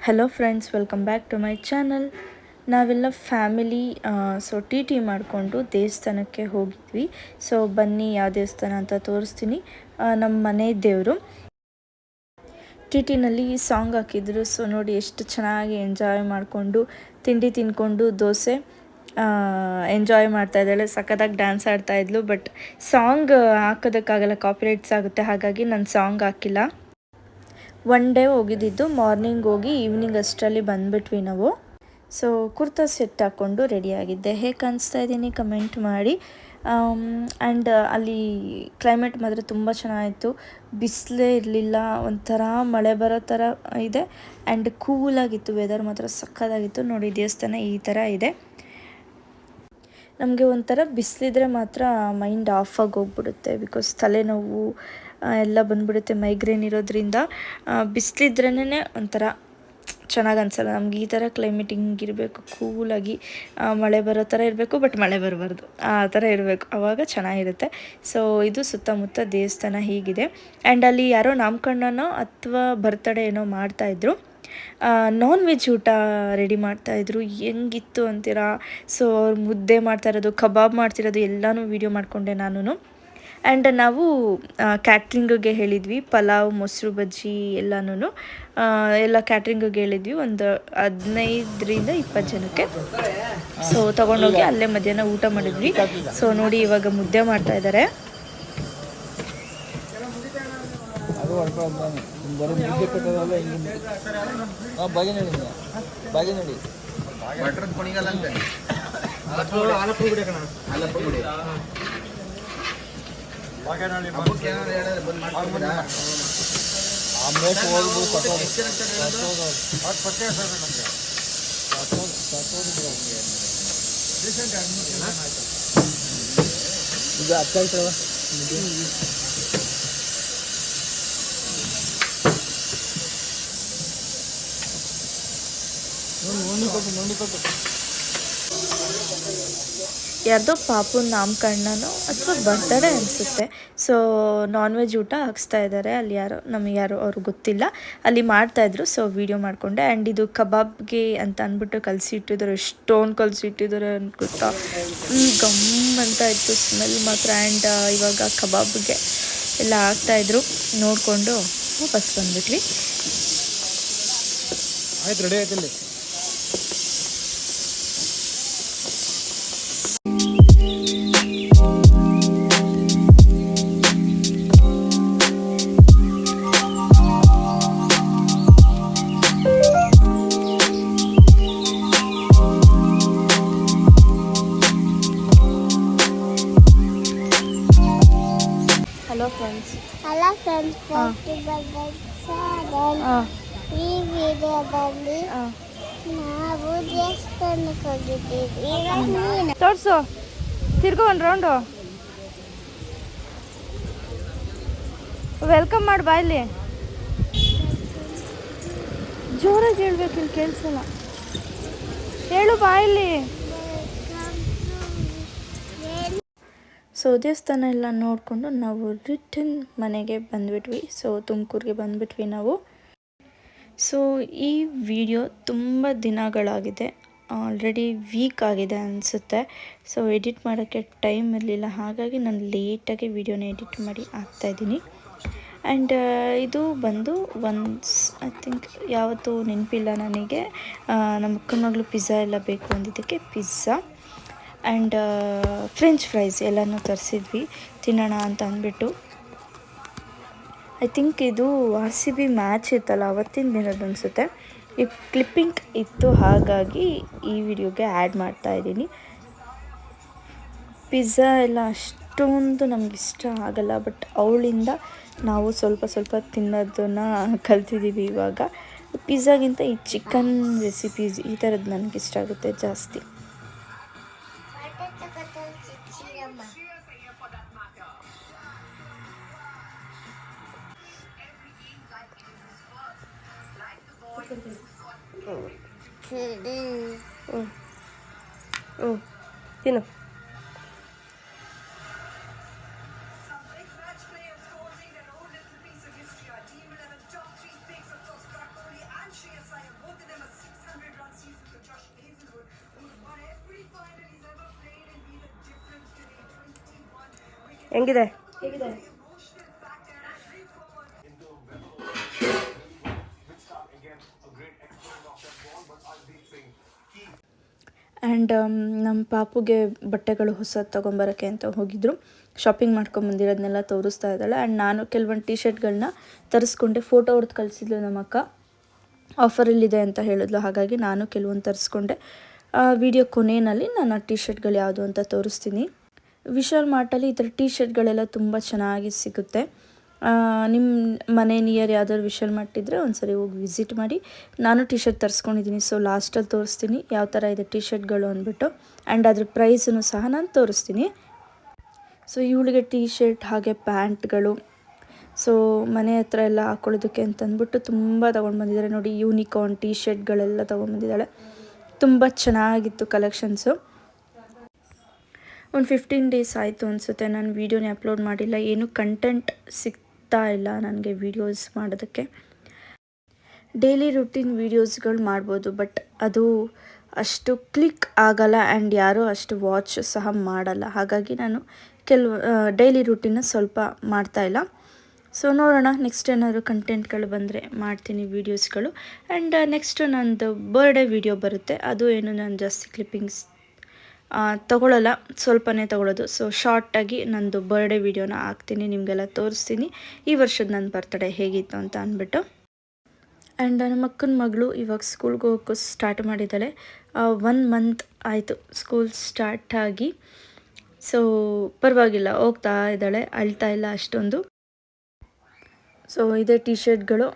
Hello friends, welcome back to my channel. ನಾವೆಲ್ಲ family T T ಮಾಡಿಕೊಂಡು ದೇವಸ್ಥಾನಕ್ಕೆ ಹೋಗಿದ್ವಿ. ಸೊ ಬನ್ನಿ ಯಾವ ದೇವಸ್ಥಾನ ಅಂತ ತೋರಿಸ್ತೀನಿ. ನಮ್ಮ ಮನೆ ದೇವರು. ಟಿ ಟಿನಲ್ಲಿ ಸಾಂಗ್ ಹಾಕಿದ್ರು. ಸೊ ನೋಡಿ ಎಷ್ಟು ಚೆನ್ನಾಗಿ ಎಂಜಾಯ್ ಮಾಡಿಕೊಂಡು ತಿಂಡಿ ತಿಂದ್ಕೊಂಡು ದೋಸೆ ಎಂಜಾಯ್ ಮಾಡ್ತಾ ಇದ್ದಾಳೆ. ಸಖತ್ತಾಗಿ ಡ್ಯಾನ್ಸ್ ಆಡ್ತಾ ಇದ್ಲು. ಬಟ್ ಸಾಂಗ್ ಹಾಕೋದಕ್ಕಾಗಲ್ಲ, ಕಾಪಿರೈಟ್ಸ್ ಆಗುತ್ತೆ. ಹಾಗಾಗಿ ನಾನು ಸಾಂಗ್ ಹಾಕಿಲ್ಲ. ಒನ್ ಡೇ ಹೋಗಿದ್ದಿದ್ದು. ಮಾರ್ನಿಂಗ್ ಹೋಗಿ ಈವ್ನಿಂಗ್ ಅಷ್ಟರಲ್ಲಿ ಬಂದುಬಿಟ್ವಿ ನಾವು. ಸೊ ಕುರ್ತಾ ಸೆಟ್ ಹಾಕ್ಕೊಂಡು ರೆಡಿಯಾಗಿದ್ದೆ. ಹೇಗೆ ಕಾಣಿಸ್ತಾ ಇದ್ದೀನಿ ಕಮೆಂಟ್ ಮಾಡಿ. ಆ್ಯಂಡ್ ಅಲ್ಲಿ ಕ್ಲೈಮೇಟ್ ಮಾತ್ರ ತುಂಬ ಚೆನ್ನಾಗಿತ್ತು. ಬಿಸಿಲೇ ಇರಲಿಲ್ಲ, ಒಂಥರ ಮಳೆ ಬರೋ ಥರ ಇದೆ. ಆ್ಯಂಡ್ ಕೂಲಾಗಿತ್ತು, ವೆದರ್ ಮಾತ್ರ ಸಕ್ಕತ್ತಾಗಿತ್ತು. ನೋಡಿ ದೇವಸ್ಥಾನ ಈ ಥರ ಇದೆ. ನಮಗೆ ಒಂಥರ ಬಿಸಿಲಿದ್ರೆ ಮಾತ್ರ ಮೈಂಡ್ ಆಫ್ ಆಗಿ ಹೋಗ್ಬಿಡುತ್ತೆ. ಬಿಕಾಸ್ ತಲೆನೋವು ಎಲ್ಲ ಬಂದುಬಿಡುತ್ತೆ ಮೈಗ್ರೇನ್ ಇರೋದ್ರಿಂದ. ಬಿಸಿಲಿದ್ರೇ ಒಂಥರ ಚೆನ್ನಾಗಿ ಅನಿಸಲ್ಲ ನಮ್ಗೆ. ಈ ಥರ ಕ್ಲೈಮೇಟ್ ಹಿಂಗಿರಬೇಕು, ಕೂಲಾಗಿ ಮಳೆ ಬರೋ ಥರ ಇರಬೇಕು. ಬಟ್ ಮಳೆ ಬರಬಾರ್ದು, ಆ ಥರ ಇರಬೇಕು, ಆವಾಗ ಚೆನ್ನಾಗಿರುತ್ತೆ. ಸೊ ಇದು ಸುತ್ತಮುತ್ತ ದೇವಸ್ಥಾನ ಹೀಗಿದೆ. ಆ್ಯಂಡ್ ಅಲ್ಲಿ ಯಾರೋ ನಾಮಕರಣನೋ ಅಥವಾ ಬರ್ತಡೇ ಏನೋ ಮಾಡ್ತಾಯಿದ್ರು. ನಾನ್ ವೆಜ್ ಊಟ ರೆಡಿ ಮಾಡ್ತಾಯಿದ್ರು. ಹೆಂಗಿತ್ತು ಅಂತೀರಾ? ಸೊ ಅವ್ರು ಮುದ್ದೆ ಮಾಡ್ತಾಯಿರೋದು, ಕಬಾಬ್ ಮಾಡ್ತಿರೋದು ಎಲ್ಲನೂ ವೀಡಿಯೋ ಮಾಡಿಕೊಂಡೆ ನಾನು. ಆ್ಯಂಡ್ ನಾವು ಕ್ಯಾಟ್ರಿಂಗಿಗೆ ಹೇಳಿದ್ವಿ, ಪಲಾವ್, ಮೊಸರು ಬಜ್ಜಿ ಎಲ್ಲನೂ ಎಲ್ಲ ಕ್ಯಾಟ್ರಿಂಗಿಗೆ ಹೇಳಿದ್ವಿ. ಒಂದು 15-20 ಜನಕ್ಕೆ. ಸೊ ತೊಗೊಂಡೋಗಿ ಅಲ್ಲೇ ಮಧ್ಯಾಹ್ನ ಊಟ ಮಾಡಿದ್ವಿ. ಸೊ ನೋಡಿ ಇವಾಗ ಮುದ್ದೆ ಮಾಡ್ತಾಯಿದ್ದಾರೆ. ಯಾರ್ದೋ ಪಾಪುನ ನಾಮಕರಣನೋ ಅಥವಾ ಬರ್ತಡೇ ಅನಿಸುತ್ತೆ. ಸೊ ನಾನ್ ವೆಜ್ ಊಟ ಹಾಕ್ಸ್ತಾ ಇದ್ದಾರೆ. ಅಲ್ಲಿ ಯಾರೋ ಅವ್ರಿಗೆ ಗೊತ್ತಿಲ್ಲ, ಅಲ್ಲಿ ಮಾಡ್ತಾಯಿದ್ರು. ಸೊ ವೀಡಿಯೋ ಮಾಡಿಕೊಂಡೆ. ಆ್ಯಂಡ್ ಇದು ಕಬಾಬ್ಗೆ ಅಂತ ಅಂದ್ಬಿಟ್ಟು ಕಲಸಿಟ್ಟಿದ್ದಾರೆ. ಎಷ್ಟೊಂದು ಕಲಸಿಟ್ಟಿದ್ದಾರೆ ಅನ್ಕೊತಾ. ಫುಲ್ ಗಮ್ ಅಂತ ಇತ್ತು ಸ್ಮೆಲ್ ಮಾತ್ರ. ಆ್ಯಂಡ್ ಇವಾಗ ಕಬಾಬ್ಗೆ ಎಲ್ಲ ಹಾಕ್ತಾಯಿದ್ರು. ನೋಡಿಕೊಂಡು ವಾಪಸ್ ಬಂದುಬಿಟ್ವಿ. ಆಯ್ತು, ರೆಡಿ ಆಯ್ತಲ್ಲಿ. Hello friends. ಈ ವಿಡಿಯೋದಲ್ಲಿ ನಾವು ದೇವಸ್ಥಾನಕ್ಕೆ ಹೋಗಿದ್ದೀವಿ. ತೋರಿಸು, ತಿರ್ಗೋ ಒಂದು ರೌಂಡು. ವೆಲ್ಕಮ್ ಮಾಡಿ ಬಾ. ಇಲ್ಲಿ ಜೋರಾಗಿ ಹೇಳ್ಬೇಕು, ಇಲ್ಲಿ ಕೇಳಿಸಲ್ಲ. ಹೇಳು ಬಾ ಇಲ್ಲಿ. ಸೊ ದೇವಸ್ಥಾನ ಎಲ್ಲ ನೋಡಿಕೊಂಡು ನಾವು ರಿಟರ್ನ್ ಮನೆಗೆ ಬಂದುಬಿಟ್ವಿ. ಸೊ ತುಮಕೂರಿಗೆ ಬಂದುಬಿಟ್ವಿ ನಾವು. ಸೊ ಈ ವಿಡಿಯೋ ತುಂಬ ದಿನಗಳಾಗಿದೆ, ಆಲ್ರೆಡಿ ವೀಕ್ ಆಗಿದೆ ಅನಿಸುತ್ತೆ. ಸೊ ಎಡಿಟ್ ಮಾಡೋಕ್ಕೆ ಟೈಮ್ ಇರಲಿಲ್ಲ. ಹಾಗಾಗಿ ನಾನು ಲೇಟಾಗಿ ವಿಡಿಯೋನ ಎಡಿಟ್ ಮಾಡಿ ಹಾಕ್ತಾಯಿದ್ದೀನಿ. ಆ್ಯಂಡ್ ಇದು ಬಂದು ಐ ಥಿಂಕ್ ಯಾವತ್ತೂ ನೆನಪಿಲ್ಲ ನನಗೆ. ನಮ್ಮ ಅಕ್ಕನ ಮಗಳು ಪಿಜ್ಜಾ ಎಲ್ಲ ಬೇಕು ಅಂದಿದ್ದಕ್ಕೆ ಪಿಜ್ಜಾ ಆ್ಯಂಡ್ ಫ್ರೆಂಚ್ ಫ್ರೈಸ್ ಎಲ್ಲನೂ ತರಿಸಿದ್ವಿ ತಿನ್ನೋಣ ಅಂತ ಅಂದ್ಬಿಟ್ಟು. ಐ ಥಿಂಕ್ ಇದು RCB ಮ್ಯಾಚ್ ಇತ್ತಲ್ಲ, ಅವತ್ತಿನ ದಿನದ ಅನಿಸುತ್ತೆ. ಈ ಕ್ಲಿಪ್ಪಿಂಗ್ ಇತ್ತು, ಹಾಗಾಗಿ ಈ ವಿಡಿಯೋಗೆ ಆ್ಯಡ್ ಮಾಡ್ತಾಯಿದ್ದೀನಿ. ಪಿಜ್ಜಾ ಎಲ್ಲ ಅಷ್ಟೊಂದು ನಮಗಿಷ್ಟ ಆಗಲ್ಲ. ಬಟ್ ಅವಳಿಂದ ನಾವು ಸ್ವಲ್ಪ ಸ್ವಲ್ಪ ತಿನ್ನೋದನ್ನು ಕಲ್ತಿದ್ದೀವಿ ಇವಾಗ. ಪಿಜ್ಜಾಗಿಂತ ಈ ಚಿಕನ್ ರೆಸಿಪೀಸ್ ಈ ಥರದ್ದು ನನಗಿಷ್ಟ ಆಗುತ್ತೆ ಜಾಸ್ತಿ. ತಿನ್ನು. ಹೆಂಗಿದೆ? ಆ್ಯಂಡ್ ನಮ್ಮ ಪಾಪುಗೆ ಬಟ್ಟೆಗಳು ಹೊಸದು ತೊಗೊಂಬರೋಕ್ಕೆ ಅಂತ ಹೋಗಿದ್ರು. ಶಾಪಿಂಗ್ ಮಾಡ್ಕೊಂಬಂದಿರೋದನ್ನೆಲ್ಲ ತೋರಿಸ್ತಾ ಇದ್ದಾಳೆ. ಆ್ಯಂಡ್ ನಾನು ಕೆಲವೊಂದು ಟಿ ಶರ್ಟ್ಗಳನ್ನ ತರಿಸ್ಕೊಂಡೆ. ಫೋಟೋ ಹೊಡೆದು ಕಳಿಸಿದ್ಲು ನಮ್ಮ ಅಕ್ಕ. ಆಫರಲ್ಲಿದೆ ಅಂತ ಹೇಳಿದ್ಲು. ಹಾಗಾಗಿ ನಾನು ಕೆಲವೊಂದು ತರಿಸ್ಕೊಂಡೆ. ವಿಡಿಯೋ ಕೊನೆಯಲ್ಲಿ ನಾನು ಆ ಟಿ ಶರ್ಟ್ಗಳು ಯಾವುದು ಅಂತ ತೋರಿಸ್ತೀನಿ. ವಿಶಾಲ್ ಮಾರ್ಟಲ್ಲಿ ಈ ಥರ ಟಿ ಶರ್ಟ್ಗಳೆಲ್ಲ ತುಂಬ ಚೆನ್ನಾಗಿ ಸಿಗುತ್ತೆ. ನಿಮ್ಮ ಮನೆ ನಿಯರ್ ಯಾವ್ದಾದ್ರು ವಿಶಾಲ್ ಮಾರ್ಟ್ ಇದ್ದರೆ ಒಂದ್ಸರಿ ಹೋಗಿ ವಿಸಿಟ್ ಮಾಡಿ. ನಾನು ಟಿ ಶರ್ಟ್ ತರಿಸ್ಕೊಂಡಿದ್ದೀನಿ. ಸೊ ಲಾಸ್ಟಲ್ಲಿ ತೋರಿಸ್ತೀನಿ ಯಾವ ಥರ ಇದೆ ಟಿ ಶರ್ಟ್ಗಳು ಅಂದ್ಬಿಟ್ಟು. ಆ್ಯಂಡ್ ಅದ್ರ ಪ್ರೈಸನ್ನು ಸಹ ನಾನು ತೋರಿಸ್ತೀನಿ. ಸೊ ಇವಳಿಗೆ ಟಿ ಶರ್ಟ್ ಹಾಗೆ ಪ್ಯಾಂಟ್ಗಳು, ಸೊ ಮನೆ ಹತ್ರ ಎಲ್ಲ ಹಾಕೊಳ್ಳೋದಕ್ಕೆ ಅಂತಂದ್ಬಿಟ್ಟು ತುಂಬ ತೊಗೊಂಡು ಬಂದಿದ್ದಾರೆ. ನೋಡಿ, ಯೂನಿಕಾರ್ನ್ ಟಿ ಶರ್ಟ್ಗಳೆಲ್ಲ ತೊಗೊಂಡ್ಬಂದಿದ್ದಾಳೆ. ತುಂಬ ಚೆನ್ನಾಗಿತ್ತು ಕಲೆಕ್ಷನ್ಸು. ಒಂದು 15 ಡೇಸ್ ಆಯಿತು ಅನಿಸುತ್ತೆ ನಾನು ವೀಡಿಯೋನೇ ಅಪ್ಲೋಡ್ ಮಾಡಿಲ್ಲ. ಏನೂ ಕಂಟೆಂಟ್ ಸಿಗ್ತಾ ಇಲ್ಲ ನನಗೆ ವೀಡಿಯೋಸ್ ಮಾಡೋದಕ್ಕೆ. ಡೈಲಿ ರುಟೀನ್ ವೀಡಿಯೋಸ್ಗಳು ಮಾಡ್ಬೋದು, ಬಟ್ ಅದು ಅಷ್ಟು ಕ್ಲಿಕ್ ಆಗಲ್ಲ ಆ್ಯಂಡ್ ಯಾರೂ ಅಷ್ಟು ವಾಚ್ ಸಹ ಮಾಡಲ್ಲ. ಹಾಗಾಗಿ ನಾನು ಡೈಲಿ ರುಟೀನ ಸ್ವಲ್ಪ ಮಾಡ್ತಾಯಿಲ್ಲ. ಸೊ ನೋಡೋಣ, ನೆಕ್ಸ್ಟ್ ಏನಾದರೂ ಕಂಟೆಂಟ್ಗಳು ಬಂದರೆ ಮಾಡ್ತೀನಿ ವೀಡಿಯೋಸ್ಗಳು. ಆ್ಯಂಡ್ ನೆಕ್ಸ್ಟು ನಂದು ಬರ್ಡೇ ವೀಡಿಯೋ ಬರುತ್ತೆ. ಅದು ಏನು ನಾನು ಜಾಸ್ತಿ ಕ್ಲಿಪ್ಪಿಂಗ್ಸ್ ತೊಗೊಳ್ಳಲ್ಲ, ಸ್ವಲ್ಪನೇ ತೊಗೊಳ್ಳೋದು. ಸೊ ಶಾರ್ಟಾಗಿ ನಂದು ಬರ್ಡೇ ವೀಡಿಯೋನ ಹಾಕ್ತೀನಿ, ನಿಮಗೆಲ್ಲ ತೋರಿಸ್ತೀನಿ ಈ ವರ್ಷದ ನನ್ನ ಬರ್ತಡೇ ಹೇಗಿತ್ತು ಅಂತ ಅಂದ್ಬಿಟ್ಟು. ಆ್ಯಂಡ್ ನಮ್ಮ ಅಕ್ಕನ ಮಗಳು ಇವಾಗ ಸ್ಕೂಲ್ಗೆ ಹೋಗೋಕ್ಕೆ ಸ್ಟಾರ್ಟ್ ಮಾಡಿದ್ದಾಳೆ. 1 ಮಂತ್ ಆಯಿತು ಸ್ಕೂಲ್ ಸ್ಟಾರ್ಟ್ ಆಗಿ. ಸೊ ಪರವಾಗಿಲ್ಲ, ಹೋಗ್ತಾ ಇದ್ದಾಳೆ, ಅಳ್ತಾ ಇಲ್ಲ ಅಷ್ಟೊಂದು. ಸೊ ಇದೇ ಟಿ ಶರ್ಟ್ಗಳು.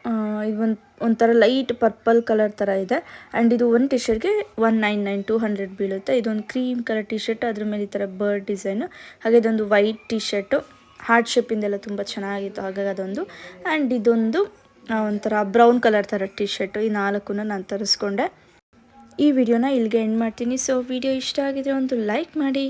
ಇದು ಒಂಥರ ಲೈಟ್ ಪರ್ಪಲ್ ಕಲರ್ ಥರ ಇದೆ. ಆ್ಯಂಡ್ ಇದು ಒಂದು ಟಿ ಶರ್ಟ್ಗೆ 199 200 ಬೀಳುತ್ತೆ. ಇದೊಂದು ಕ್ರೀಮ್ ಕಲರ್ ಟಿ ಶರ್ಟ್, ಅದ್ರ ಮೇಲೆ ಈ ಥರ ಬರ್ಡ್ ಡಿಸೈನು. ಹಾಗೆ ಇದೊಂದು ವೈಟ್ ಟಿ ಶರ್ಟು, ಹಾರ್ಟ್ ಶೇಪಿಂದೆಲ್ಲ ತುಂಬ ಚೆನ್ನಾಗಿತ್ತು, ಹಾಗಾಗಿ ಅದೊಂದು. ಆ್ಯಂಡ್ ಇದೊಂದು ಒಂಥರ ಬ್ರೌನ್ ಕಲರ್ ಥರ ಟಿ ಶರ್ಟು. ಈ 4 ನಾನು ತರಿಸ್ಕೊಂಡೆ. ಈ ವಿಡಿಯೋನ ಇಲ್ಲಿಗೆ ಎಂಡ್ ಮಾಡ್ತೀನಿ. ಸೊ ವಿಡಿಯೋ ಇಷ್ಟ ಆಗಿದ್ರೆ ಒಂದು ಲೈಕ್ ಮಾಡಿ.